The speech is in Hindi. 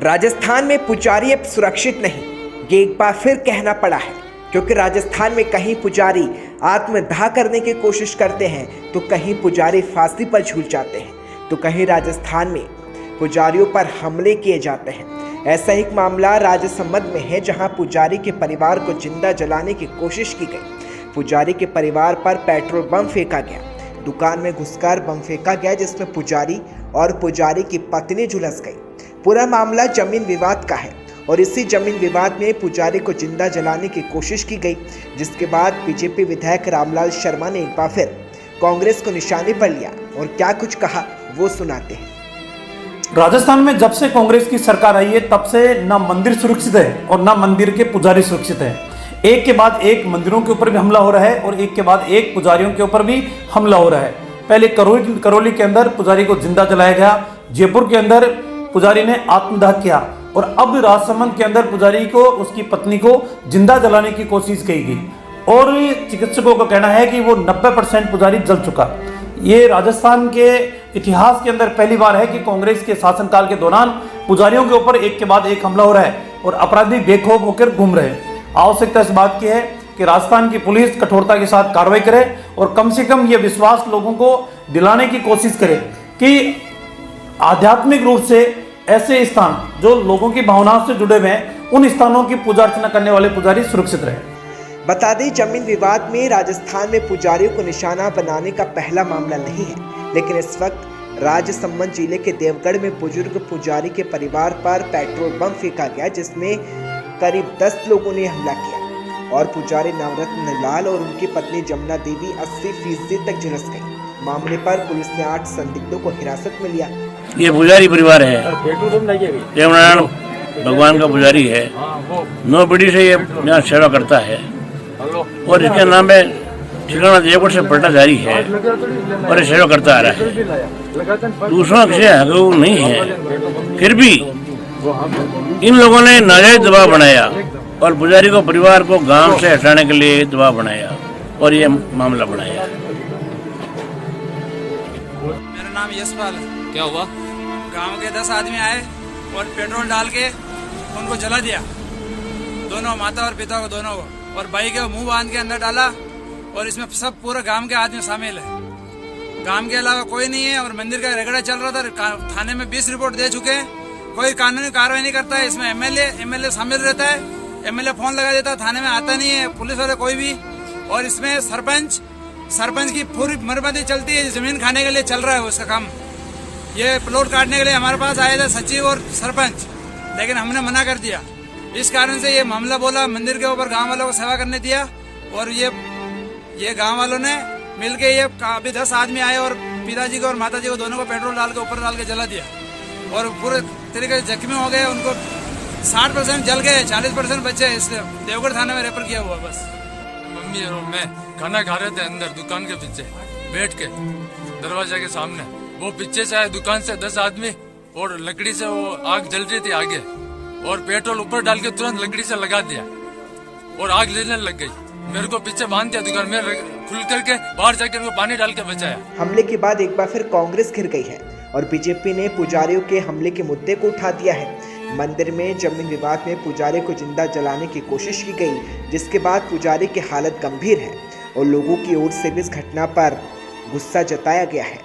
राजस्थान में पुजारी अब सुरक्षित नहीं, ये एक बार फिर कहना पड़ा है, क्योंकि राजस्थान में कहीं पुजारी आत्मदाह करने की कोशिश करते हैं तो कहीं पुजारी फांसी पर झूल जाते हैं, तो कहीं राजस्थान में पुजारियों पर हमले किए जाते हैं। ऐसा एक मामला राजसमंद में है, जहां पुजारी के परिवार को जिंदा जलाने की कोशिश की गई। पुजारी के परिवार पर पेट्रोल बम फेंका गया, दुकान में घुसकर बम फेंका गया, जिसमें पुजारी और पुजारी की पत्नी झुलस गई। पूरा मामला जमीन विवाद का है और इसी जमीन विवाद में पुजारी को जिंदा जलाने की कोशिश की गई, जिसके बाद बीजेपी विधायक रामलाल शर्मा ने एक बार फिर कांग्रेस को निशाने पर लिया और क्या कुछ कहा वो सुनाते हैं। राजस्थान में जब से कांग्रेस की सरकार आई है तब से ना मंदिर सुरक्षित है और ना मंदिर के पुजारी सुरक्षित है। एक के बाद एक मंदिरों के ऊपर भी हमला हो रहा है और एक के बाद एक पुजारियों के ऊपर भी हमला हो रहा है। पहले करौली के अंदर पुजारी को जिंदा जलाया गया, जयपुर के अंदर पुजारी ने आत्मदाह किया और अब राजसमंद के अंदर पुजारी को, उसकी पत्नी को जिंदा जलाने की कोशिश की गई और चिकित्सकों का कहना है कि वो 90% पुजारी जल चुका। ये राजस्थान के इतिहास के अंदर पहली बार है कि कांग्रेस के शासनकाल के दौरान पुजारियों के ऊपर एक के बाद एक हमला हो रहा है और अपराधी बेखौफ होकर घूम रहे हैं। आवश्यकता इस बात की है कि राजस्थान की पुलिस कठोरता के साथ कार्रवाई करे और कम से कम ये विश्वास लोगों को दिलाने की कोशिश करे कि आध्यात्मिक रूप से ऐसे स्थान जो लोगों की भावनाओं से जुड़े हुए हैं, उन स्थानों की पूजा अर्चना करने वाले पुजारी सुरक्षित रहे। बता दें, जमीन विवाद में राजस्थान में पुजारियों को निशाना बनाने का पहला मामला नहीं है, लेकिन इस वक्त राजसमंद जिले के देवगढ़ में बुजुर्ग पुजारी के परिवार पर पेट्रोल बम फेंका गया, जिसमें करीब 10 लोगों ने हमला किया और पुजारी नवरत्न लाल और उनकी पत्नी जमुना देवी 80% तक झुलस गई। मामले पर पुलिस ने 8 संदिग्धों को हिरासत में लिया। ये पुजारी परिवार है, देवनारायण भगवान का पुजारी है, 9 पीढ़ी से ये यहाँ सेवा करता है और इसके नाम पे ठिकाना जयपुर से पलटा जारी है और ये सेवा करता आ रहा है। दूसरों से हकूक नहीं है, फिर भी इन लोगों ने नाजायज दबाव बनाया और पुजारी को परिवार को गांव से हटाने के लिए दबाव बनाया और ये मामला बनाया। मेरा नाम यशपाल है। क्या हुआ? गांव के 10 आदमी आए और पेट्रोल डाल के उनको जला दिया, दोनों माता और पिता को, दोनों को, और भाई के मुंह बांध के अंदर डाला और इसमें सब पूरे गांव के आदमी शामिल है। गांव के अलावा कोई नहीं है और मंदिर का रगड़ा चल रहा था। थाने में 20 रिपोर्ट दे चुके हैं, कोई कानूनी कार्रवाई नहीं करता है। इसमें एमएलए शामिल रहता है, एमएलए फोन लगा देता है, थाने में आता नहीं है पुलिस वाले कोई भी। और इसमें सरपंच की पूरी मरम्मती चलती है, जमीन खाने के लिए चल रहा है उसका काम। ये प्लॉट काटने के लिए हमारे पास आए थे सचिव और सरपंच, लेकिन हमने मना कर दिया। इस कारण से ये मामला बोला, मंदिर के ऊपर गांव वालों को सेवा करने दिया और ये गांव वालों ने मिलके ये अभी 10 आदमी आए और पिताजी को और माताजी को दोनों को पेट्रोल डाल के ऊपर डाल के जला दिया और पूरे तरीके से जख्मी हो गए। उनको 60% जल गए, 40% बचे, इसलिए देवगढ़ थाने में रेफर किया हुआ। बस मम्मी और मैं खाना खा रहे थे अंदर दुकान के पीछे बैठ के दरवाजा के सामने। वो पीछे से आए दुकान से 10 आदमी और लकड़ी से वो आग जल रही थी आगे और पेट्रोल ऊपर डाल के तुरंत लकड़ी से लगा दिया और आग लेने लग गई। मेरे को पीछे बांध दिया दुकान में, खुल करके बाहर जाके उनको पानी डाल के बचाया। हमले के बाद एक बार फिर कांग्रेस घिर गई है और बीजेपी ने पुजारियों के हमले के मुद्दे को उठा दिया है। मंदिर में जमीन विवाद में पुजारी को जिंदा जलाने की कोशिश की गई, जिसके बाद पुजारी की हालत गंभीर है और लोगों की ओर से भी इस घटना पर गुस्सा जताया गया है।